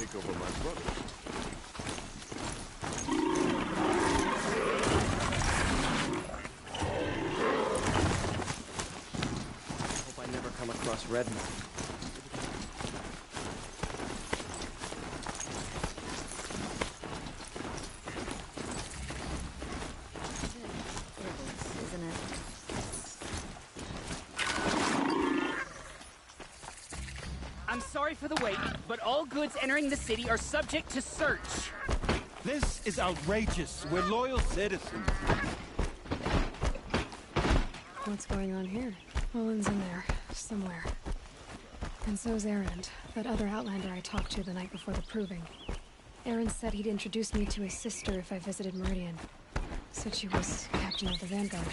take over my brother. Hope I never come across Redmond. Isn't it? I'm sorry for the wait, but all goods entering the city are subject to search. This is outrageous. We're loyal citizens. What's going on here? Olin's in there, somewhere. And so's Erend, that other Outlander I talked to the night before the proving. Erend said he'd introduce me to his sister if I visited Meridian. Said she was captain of the Vanguard.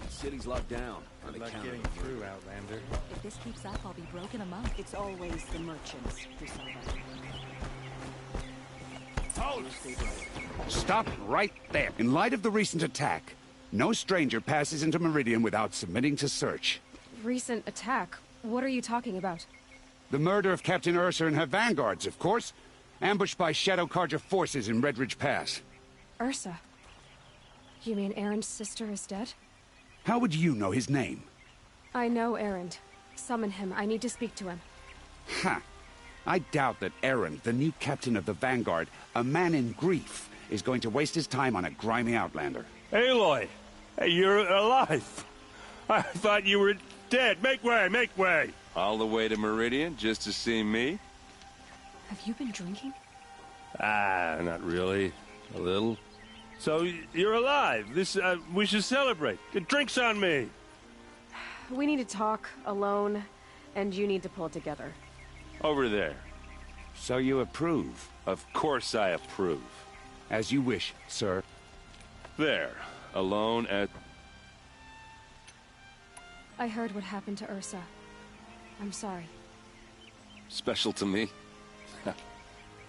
The city's locked down. Good luck getting through, Outlander. If this keeps up, I'll be broken among. It's always the merchants who survive. Stop right there. In light of the recent attack, no stranger passes into Meridian without submitting to search. Recent attack? What are you talking about? The murder of Captain Ursa and her vanguards, of course. Ambushed by Shadow Carja forces in Redridge Pass. Ursa? You mean Erend's sister is dead? How would you know his name? I know Erend. Summon him. I need to speak to him. Ha! I doubt that Erend, the new captain of the Vanguard, a man in grief, is going to waste his time on a grimy Outlander. Aloy! Hey, you're alive! I thought you were dead. Make way, make way! All the way to Meridian just to see me? Have you been drinking? Ah, not really. A little. So, you're alive. We should celebrate. The drink's on me. We need to talk, alone, and you need to pull it together. Over there. So you approve? Of course I approve. As you wish, sir. There. Alone at... I heard what happened to Ursa. I'm sorry. Special to me?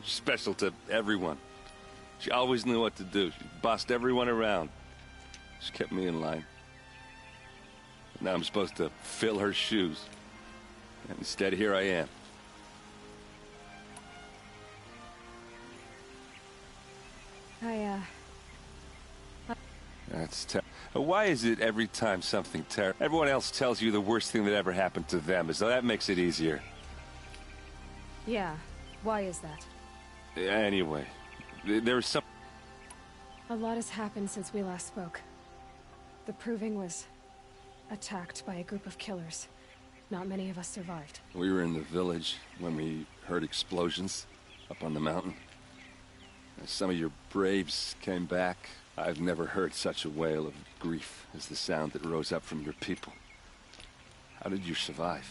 Special to everyone. She always knew what to do. She bossed everyone around. She kept me in line. Now I'm supposed to fill her shoes. And instead, here I am. That's why is it every time something terrible, everyone else tells you the worst thing that ever happened to them, as though that makes it easier? Yeah. Why is that? Anyway, there's some... A lot has happened since we last spoke. The Proving was attacked by a group of killers. Not many of us survived. We were in the village when we heard explosions up on the mountain. Some of your braves came back. I've never heard such a wail of grief as the sound that rose up from your people. How did you survive?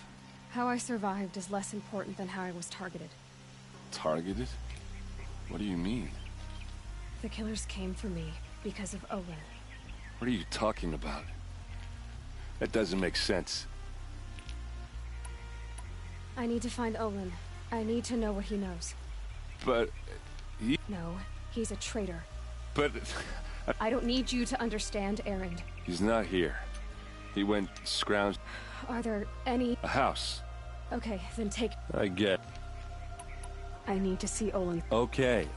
How I survived is less important than how I was targeted. Targeted? What do you mean? The killers came for me because of Olin. What are you talking about? That doesn't make sense. I need to find Olin. I need to know what he knows. But... No, he's a traitor. But... I don't need you to understand, Erend. He's not here. He went scrounge... Are there any... A house. Okay, then take... I get... I need to see Olin. Okay.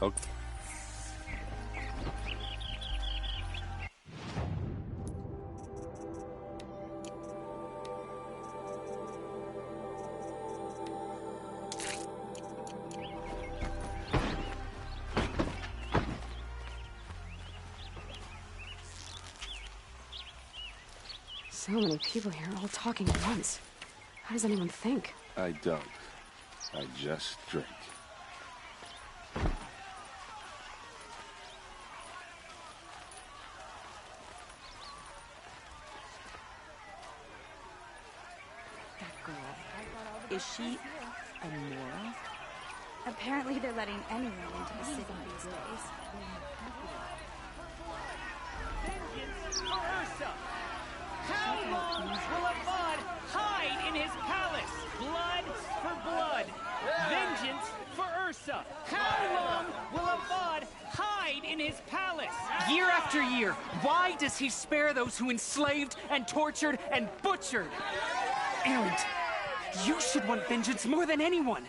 So many people here, all talking at once. How does anyone think? I don't. I just drink. That girl. Is she a Nora? Apparently they're letting anyone into the city these days. Vengeance for Ursa! How long will Avad hide in his palace? Blood for blood. Vengeance for Ursa. How long will Avad hide in his palace? Year after year, why does he spare those who enslaved and tortured and butchered? Erend, you should want vengeance more than anyone.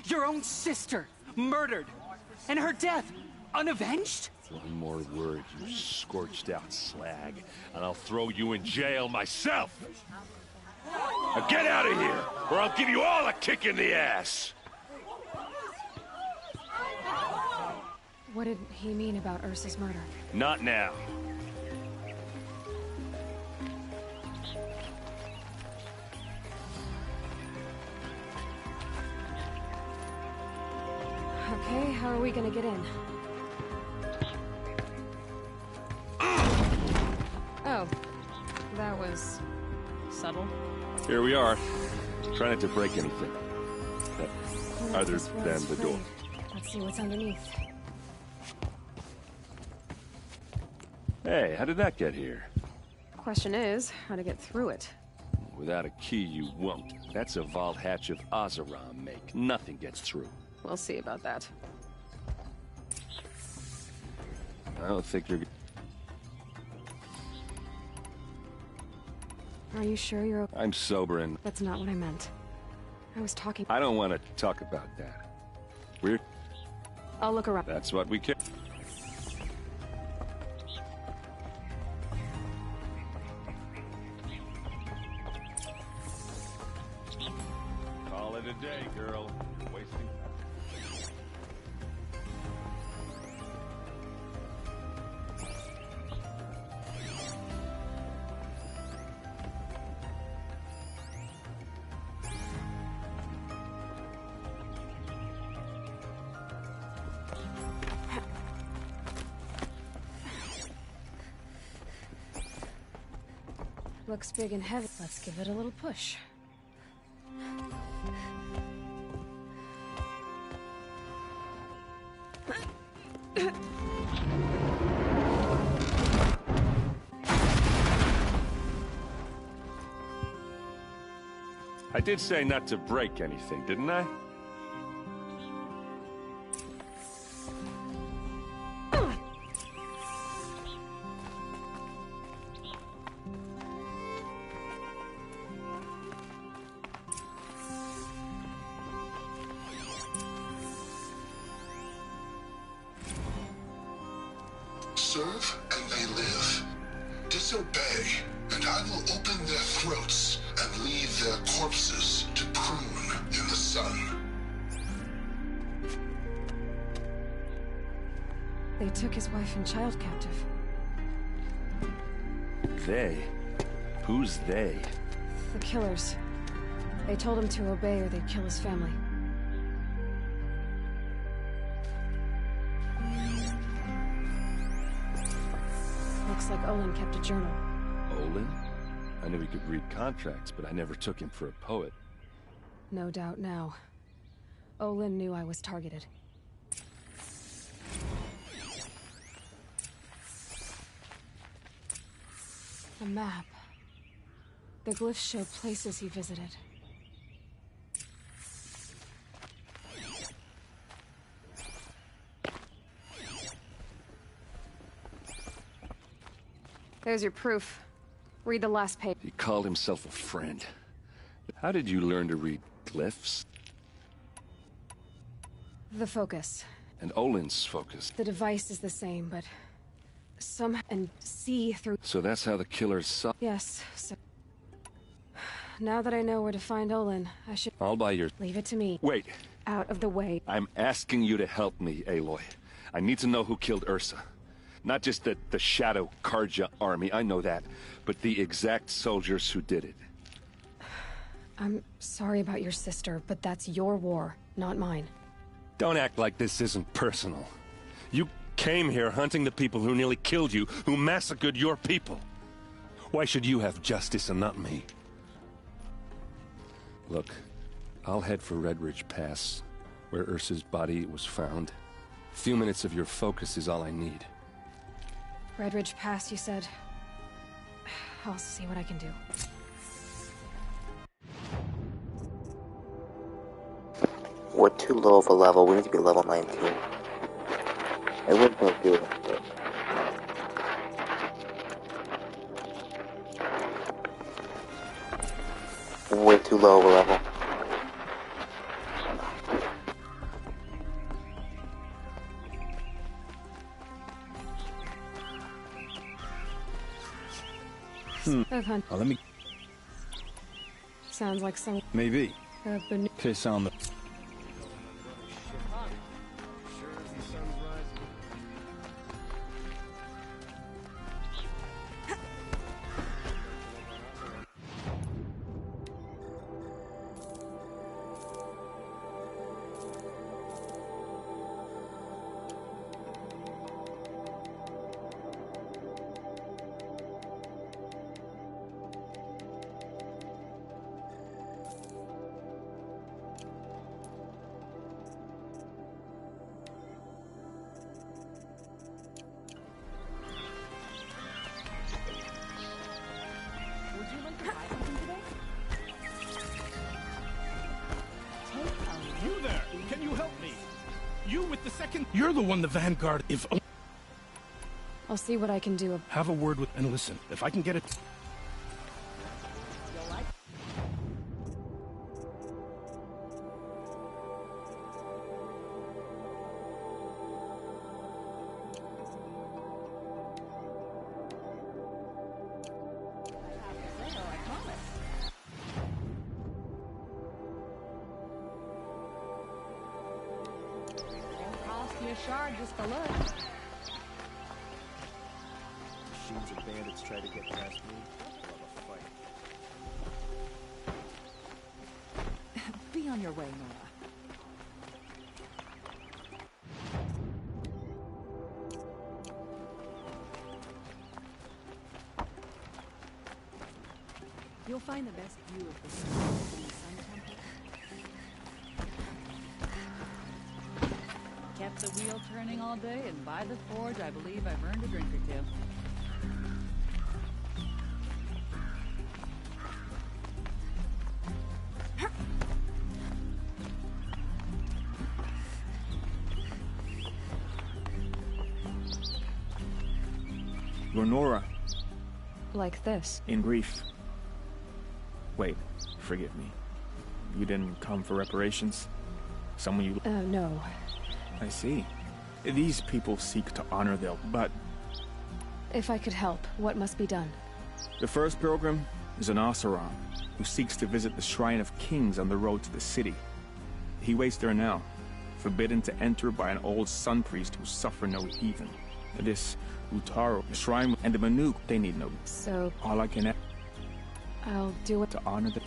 Your own sister, murdered. And her death, unavenged? One more word, you scorched out slag, and I'll throw you in jail myself! Now get out of here, or I'll give you all a kick in the ass! What did he mean about Ursa's murder? Not now. Okay, how are we gonna get in? Oh, that was subtle. Here we are. Try not to break anything. Other This road's than the door. frayed. Let's see what's underneath. Hey, how did that get here? Question is, how to get through it. Without a key, you won't. That's a vault hatch of Oseram make. Nothing gets through. We'll see about that. I don't think you're... Are you sure you're okay? I'm sober and... That's not what I meant. I was talking... I don't want to talk about that. We're... I'll look around. That's what we can... Call it a day, girl. You're wasting time. Looks big and heavy. Let's give it a little push. I did say not to break anything, didn't I? Serve and they live. Disobey, and I will open their throats and leave their corpses to prune in the sun. They took his wife and child captive. They? Who's they? The killers. They told him to obey or they'd kill his family. Looks like Olin kept a journal. Olin? I knew he could read contracts, but I never took him for a poet. No doubt now. Olin knew I was targeted. A map. The glyphs show places he visited. There's your proof. Read the last page. He called himself a friend. How did you learn to read glyphs? The focus. And Olin's focus. The device is the same, but and see through. So that's how the killers saw. Yes, so now that I know where to find Olin, I should I'll buy your... leave it to me. Wait. Out of the way. I'm asking you to help me, Aloy. I need to know who killed Ursa. Not just the Shadow Karja army, I know that, but the exact soldiers who did it. I'm sorry about your sister, but that's your war, not mine. Don't act like this isn't personal. You came here hunting the people who nearly killed you, who massacred your people. Why should you have justice and not me? Look, I'll head for Red Ridge Pass, where Ursa's body was found. A few minutes of your focus is all I need. Red Ridge Pass, you said? I'll see what I can do. We're too low of a level. We need to be level 19. I wouldn't have do it. Way too low of a level. I've hunted. Oh, let me... Sounds like some... Maybe. Banu- Piss on the... You there! Can you help me? You with the second... You're the one the Vanguard... If... I'll see what I can do. Have a word with... And listen, if I can get it... A shard just to look. Machines of bandits try to get past me. Love a fight. Be on your way, Nora. You'll find the best view of the Sun Temple. Kept the wheel turning all day, and by the forge, I believe I've earned a drink or two. You're Nora. Like this. In grief. Wait, forgive me. You didn't come for reparations? Someone you... No. I see. These people seek to honor their... But... If I could help, what must be done? The first pilgrim is an Oseram, who seeks to visit the Shrine of Kings on the road to the city. He waits there now, forbidden to enter by an old sun priest who suffer no heathen. This Utaro, the shrine, and the Manuk, they need no... So... All I can... I'll do it... To honor the...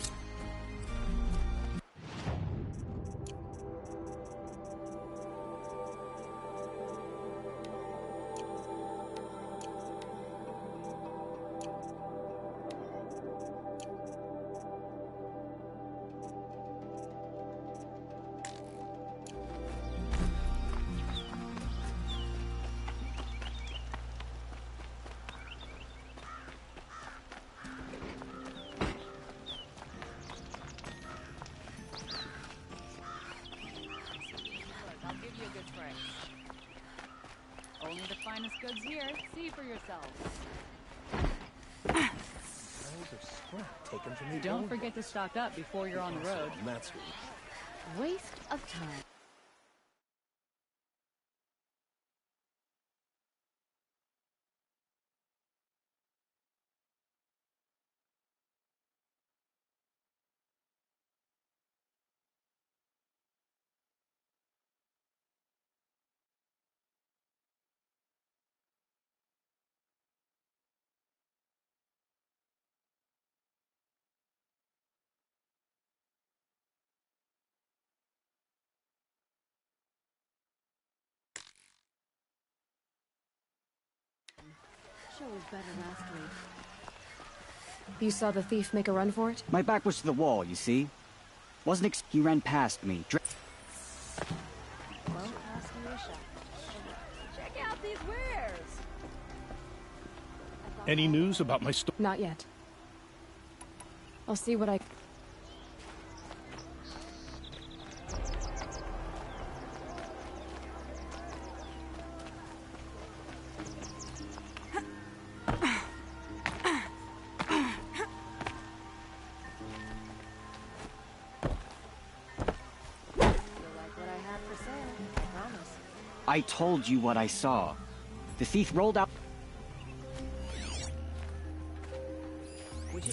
Only the finest goods here. See for yourself. Taken from the Don't old forget to stock up before you're on the road. That's Waste of time. Show was better last week. You saw the thief make a run for it? My back was to the wall, you see? He ran past me. Well, pass me a shot. Check out these wares! Any news about my store? Not yet. I'll see what I... I told you what I saw. The thief rolled out...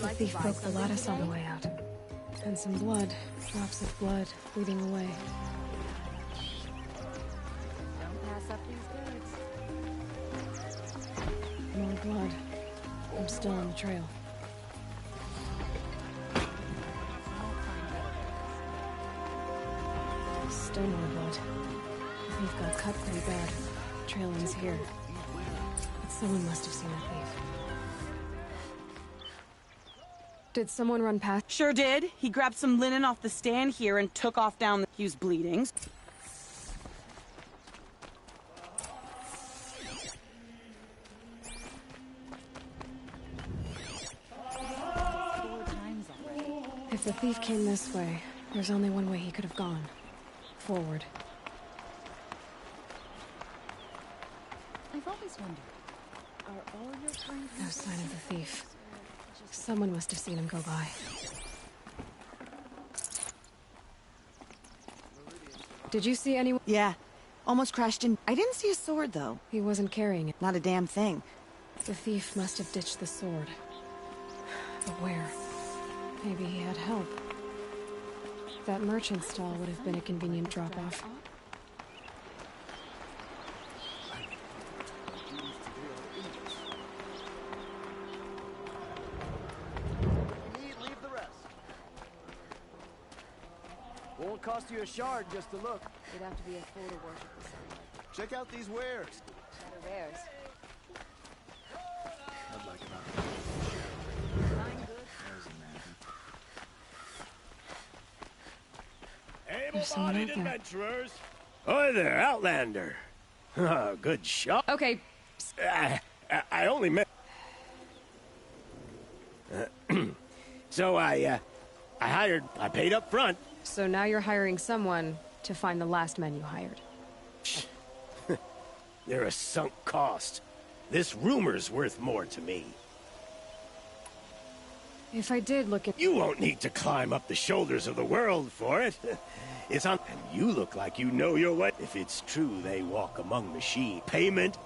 The thief broke the lattice on the way out. And some blood. Drops of blood leading away. Don't pass up these goods. More blood. I'm still on the trail. Still more blood. The thief got cut pretty bad. Trail ends here. But someone must have seen the thief. Did someone run past? Sure did. He grabbed some linen off the stand here and took off down the... He was bleeding. If the thief came this way, there's only one way he could have gone. Forward. I've always wondered, are all your kind... No sign of the thief. Someone must have seen him go by. Did you see anyone? Yeah. Almost crashed in. I didn't see a sword, though. He wasn't carrying it. Not a damn thing. The thief must have ditched the sword. But where? Maybe he had help. That merchant stall would have been a convenient drop-off. Leave the rest. Won't cost you a shard just to look. It'd have to be a fool to worship the sun. Check out these wares. Shadow bears. I'd like about Able-bodied adventurers. Hi there, Outlander. Good shot. Okay. I only meant... So I paid up front. So now you're hiring someone to find the last men you hired. They're a sunk cost. This rumor's worth more to me. If I did look at... You won't need to climb up the shoulders of the world for it. It's on... And you look like you know your way. If it's true they walk among machines. Payment...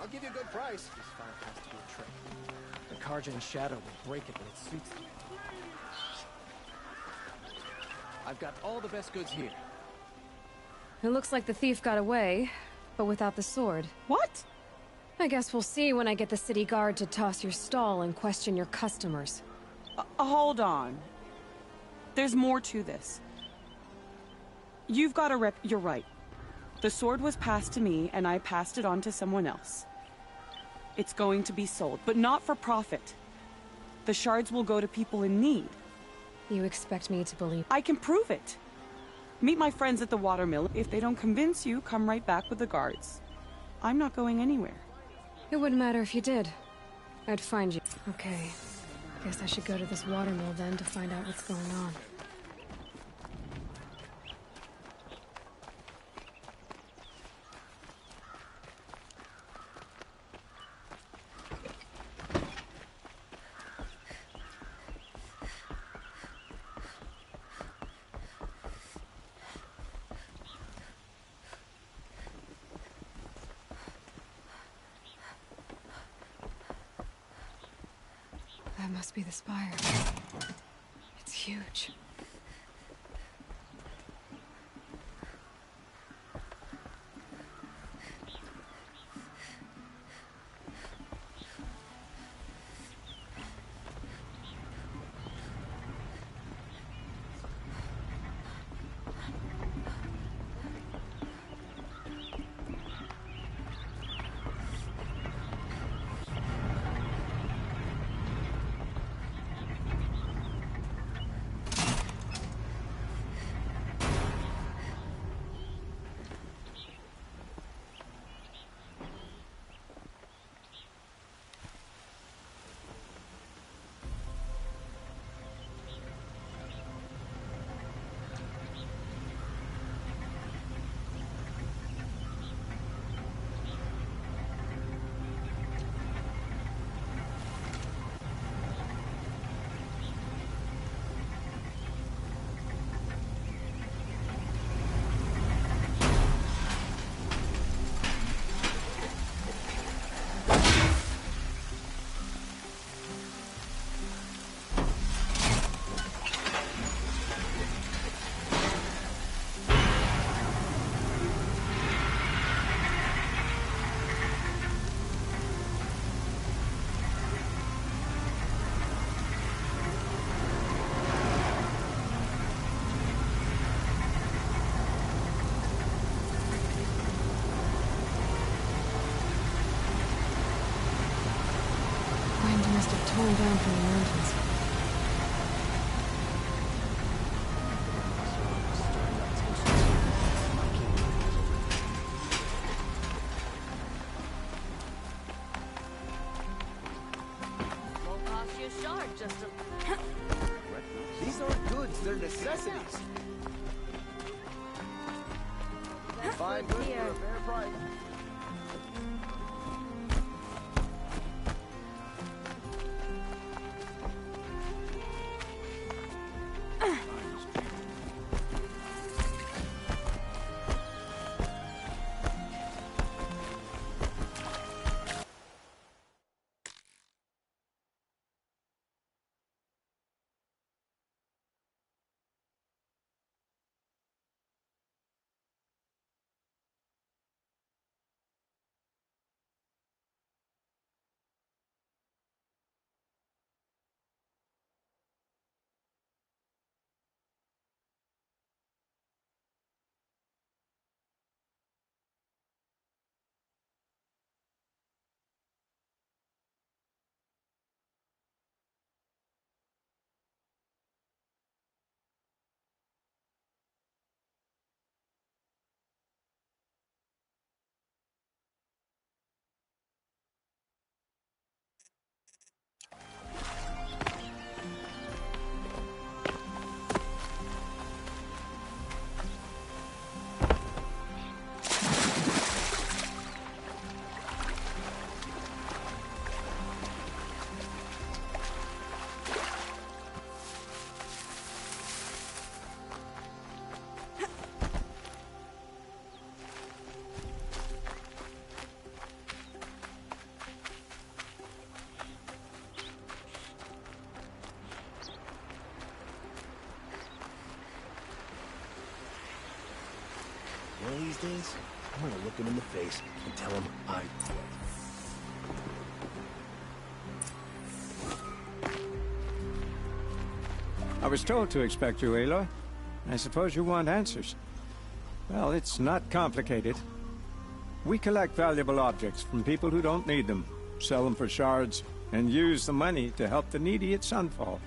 I'll give you a good price. This fire has to be a trick. The Karjan Shadow will break it when it suits them. I've got all the best goods here. It looks like the thief got away, but without the sword. What? I guess we'll see when I get the city guard to toss your stall and question your customers. Hold on. There's more to this. You've got a rep... You're right. The sword was passed to me, and I passed it on to someone else. It's going to be sold, but not for profit. The shards will go to people in need. You expect me to believe? I can prove it. Meet my friends at the watermill. If they don't convince you, come right back with the guards. I'm not going anywhere. It wouldn't matter if you did. I'd find you. Okay. Guess I should go to this watermill then to find out what's going on. That must be the spire. It's huge. calling down from the mountains. Won't cost you a shard, just a... These aren't goods, they're necessities. Fine goods for a fair price. One of these days, I'm gonna look him in the face and tell him I quit. I was told to expect you, Aloy. I suppose you want answers. Well, it's not complicated. We collect valuable objects from people who don't need them, sell them for shards, and use the money to help the needy at Sunfall.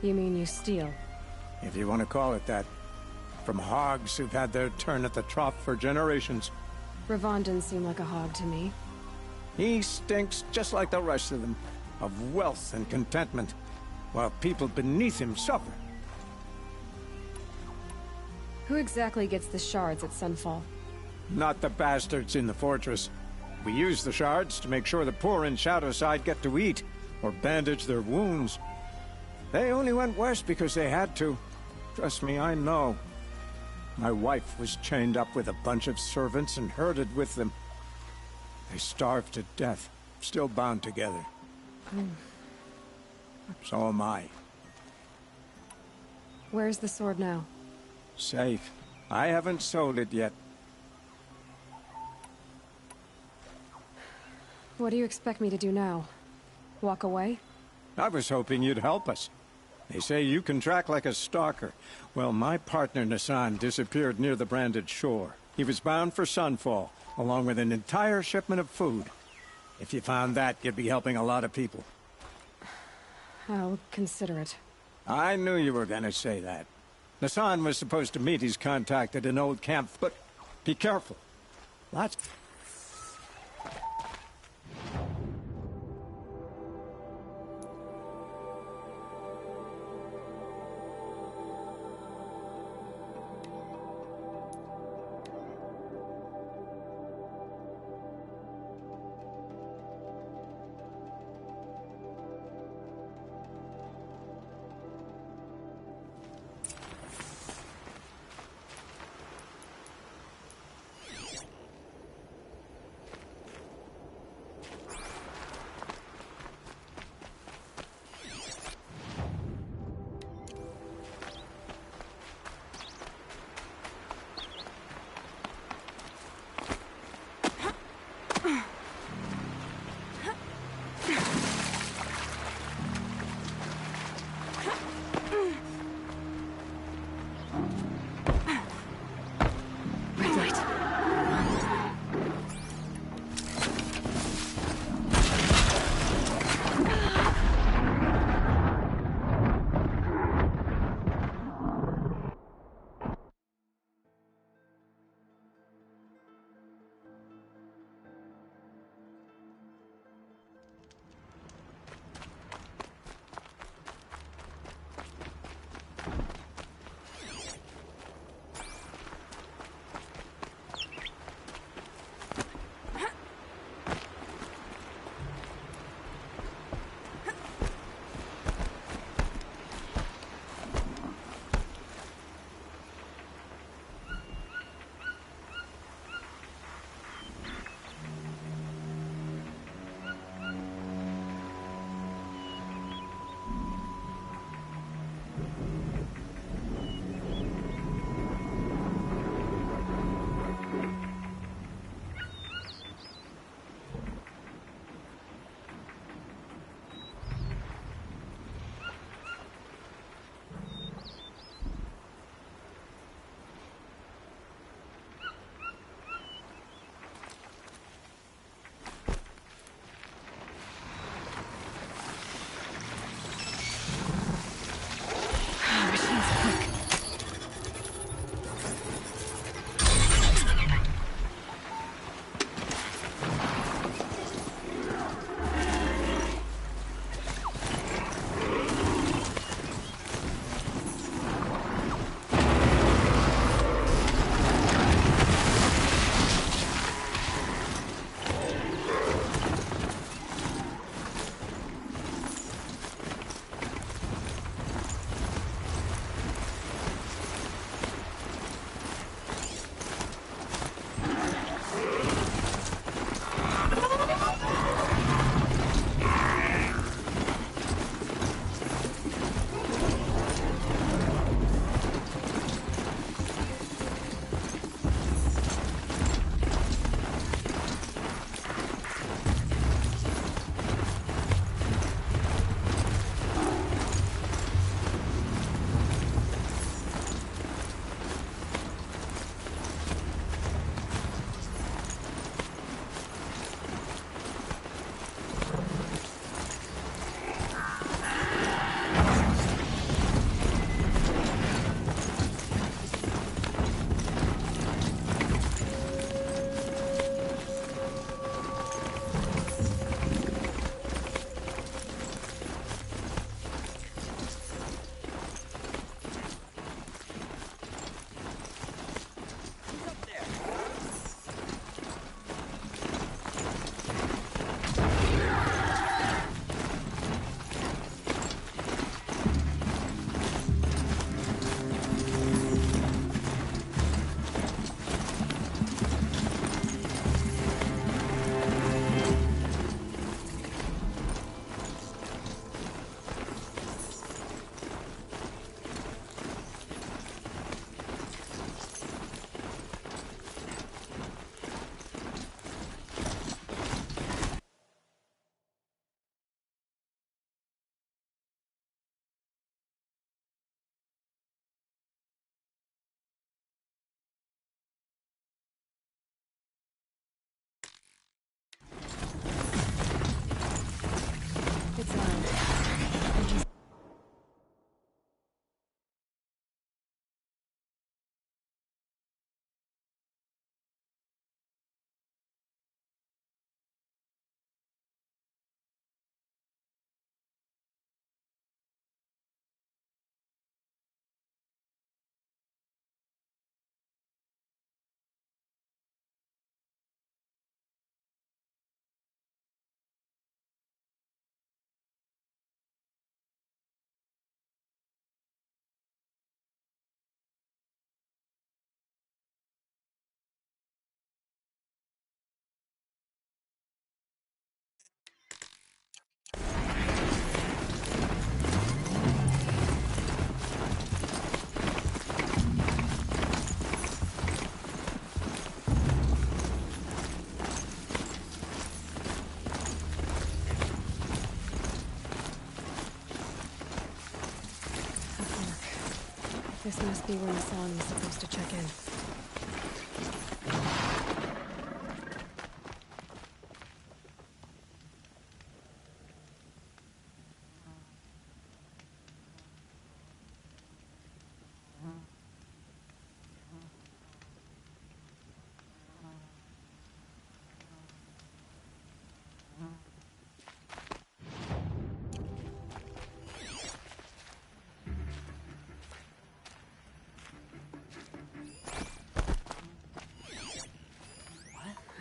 You mean you steal? If you want to call it that. From hogs who've had their turn at the trough for generations. Ravon didn't seem like a hog to me. He stinks just like the rest of them, of wealth and contentment, while people beneath him suffer. Who exactly gets the shards at Sunfall? Not the bastards in the fortress. We use the shards to make sure the poor in Shadowside get to eat, or bandage their wounds. They only went west because they had to. Trust me, I know. My wife was chained up with a bunch of servants and herded with them. They starved to death, still bound together. So am I. Where's the sword now? Safe. I haven't sold it yet. What do you expect me to do now? Walk away? I was hoping you'd help us. They say you can track like a stalker. Well, my partner Nassan disappeared near the branded shore. He was bound for Sunfall, along with an entire shipment of food. If you found that, you'd be helping a lot of people. I'll consider it. I knew you were gonna say that. Nassan was supposed to meet his contact at an old camp, but be careful. Lots... This must be where Nassan was supposed to check in.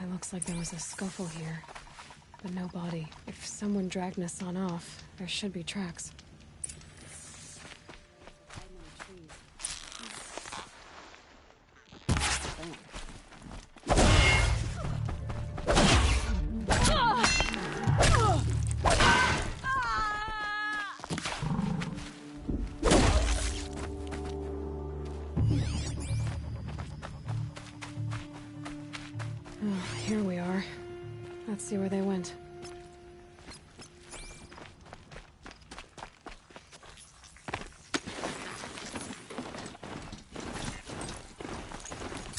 It looks like there was a scuffle here, but no body. If someone dragged Nassan off, there should be tracks. Here we are. Let's see where they went.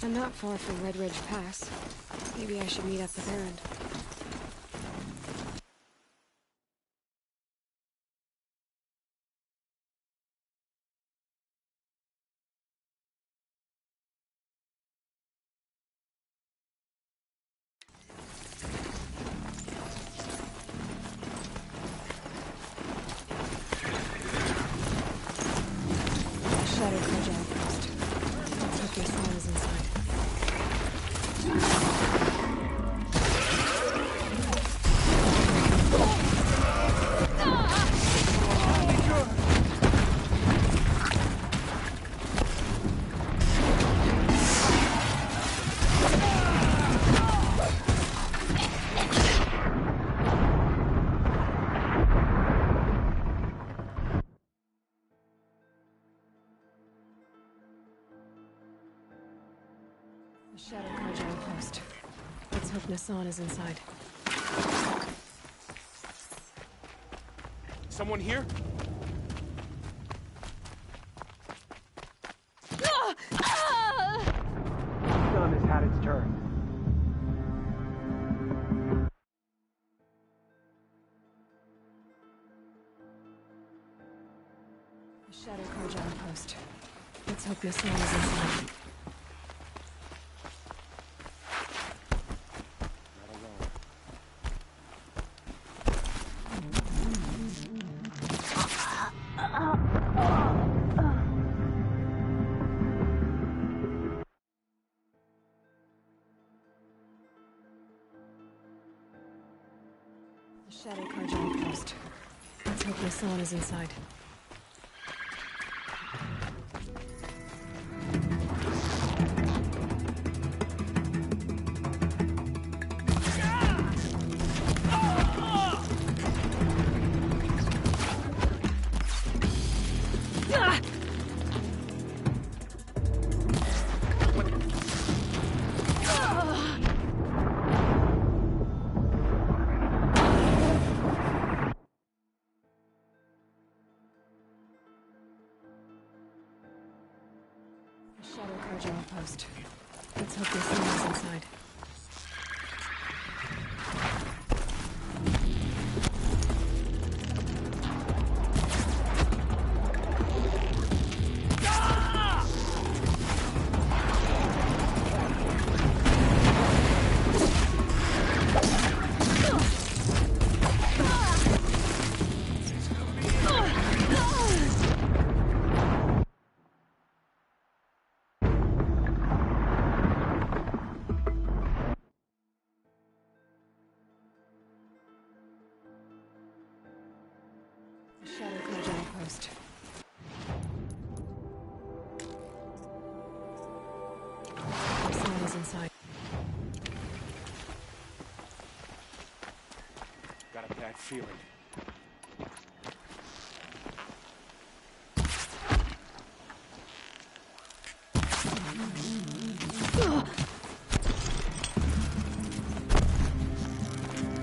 I'm not far from Red Ridge Pass. Maybe I should meet up with Erend. Shadow Cage outpost. Let's hope Nassan is inside. The Shadow Cage outpost. Let's hope Nassan is inside. Someone here? Sun has had its turn. The Shadow Cage outpost. Let's hope Nassan is inside. The Shadow Cage outpost. Let's hope Nassan is inside. Shadow Cage outpost. Let's hope Nassan is inside. Shadow Cage outpost. Nassan is inside. Got a bad feeling.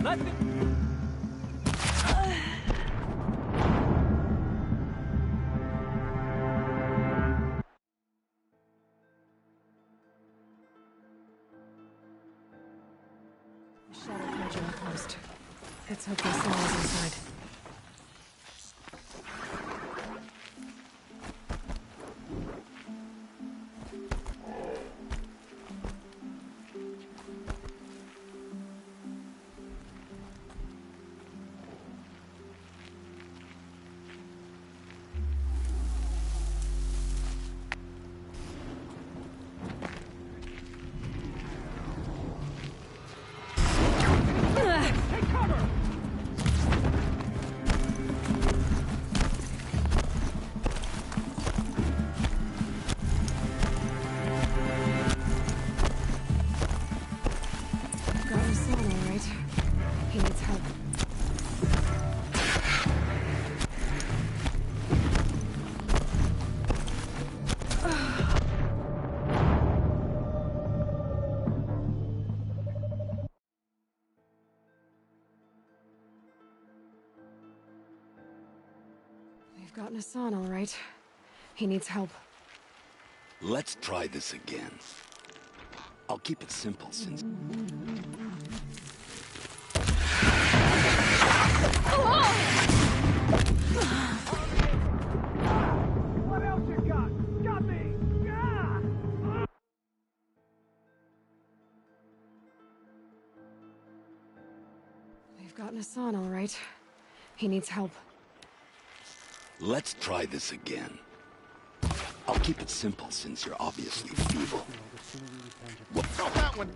Let me... Let's hope there's someone inside. We've gotten Hassan, all right. He needs help. Let's try this again. I'll keep it simple since... What else you got? Got me! We've gotten Hassan, all right. He needs help. Let's try this again. I'll keep it simple since you're obviously feeble. Got that one!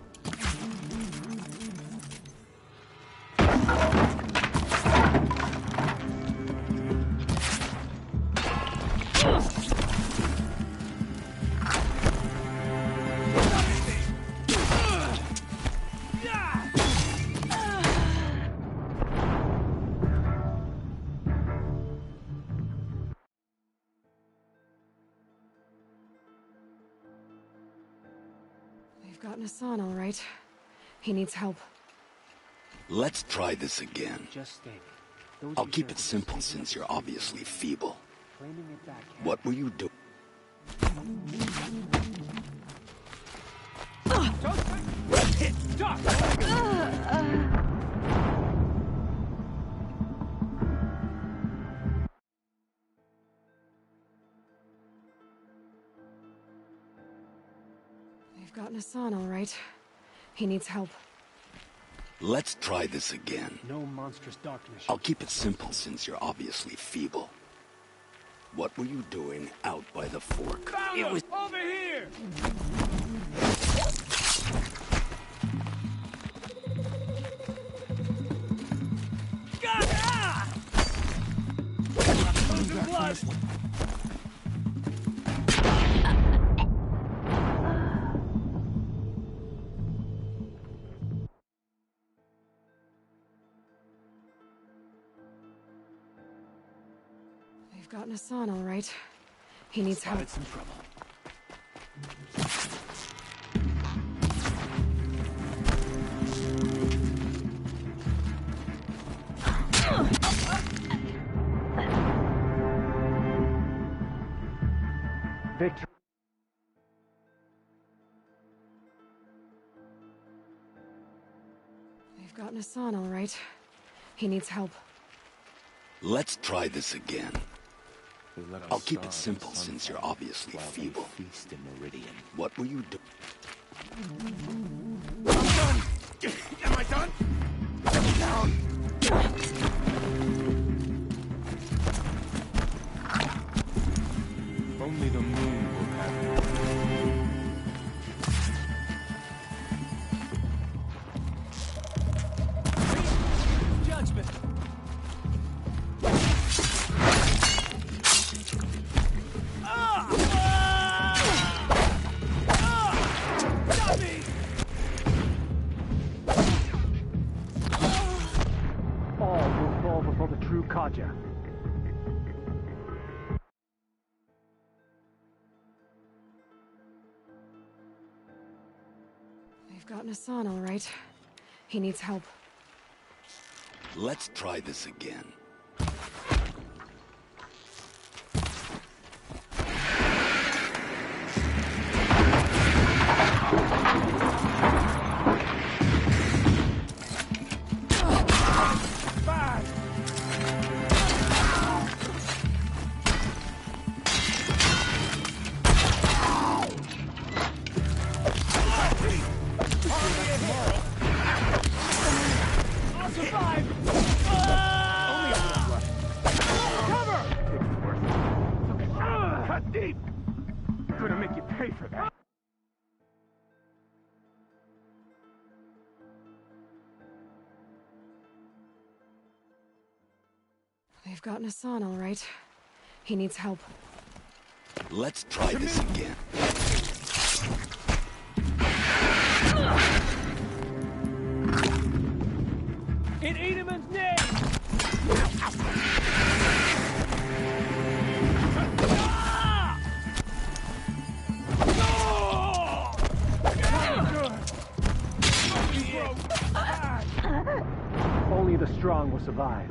We've gotten Hassan, all right. He needs help. Let's try this again. Just think. I'll keep it simple since you're obviously feeble. What were you doing? We've gotten Hassan, all right. He needs help. Let's try this again. No monstrous darkness. I'll keep it simple since you're obviously feeble. What were you doing out by the fork? Found him! Over here! Losing blood! We've gotten Hassan, all right. He needs help. Some trouble. Victor. We've gotten Hassan, all right. He needs help. Let's try this again. I'll keep it simple since you're obviously feeble. Feast in Meridian. What were you doing? I'm done! Am I done? Down! Only the moon will have it. Judgment! True Kaja. We've gotten Hassan, all right. He needs help. Let's try this again. They've gotten Hassan, all right. He needs help. Let's try this again. In Edelman's name! Only the strong will survive.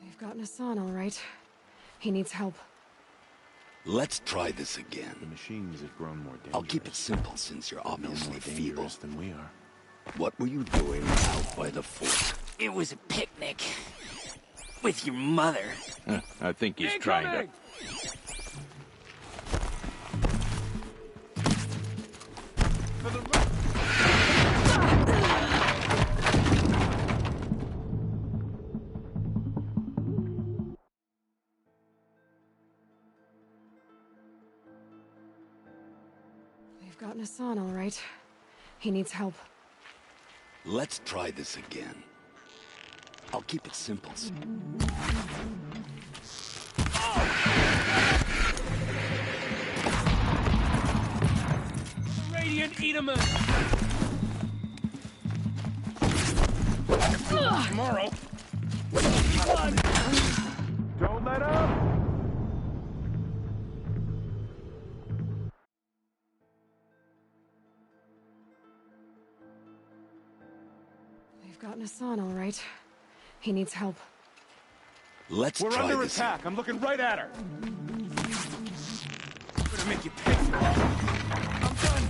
They've gotten Hassan, all right. He needs help. Let's try this again. The machines have grown more dangerous. I'll keep it simple since you're obviously more feeble. dangerous than we are. What were you doing out by the fort? It was a picnic. With your mother. I think he's trying to... They've gotten Hassan, all right. He needs help. Let's try this again. I'll keep it simple. Radiant Edelman! Tomorrow. Don't let up! They've gotten Hassan, all right. He needs help. Let's We're try under this. attack. I'm looking right at her. I'm gonna make you pay for it. I'm done.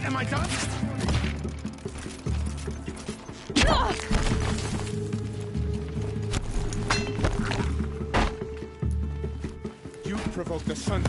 Am I done? You provoked the sun.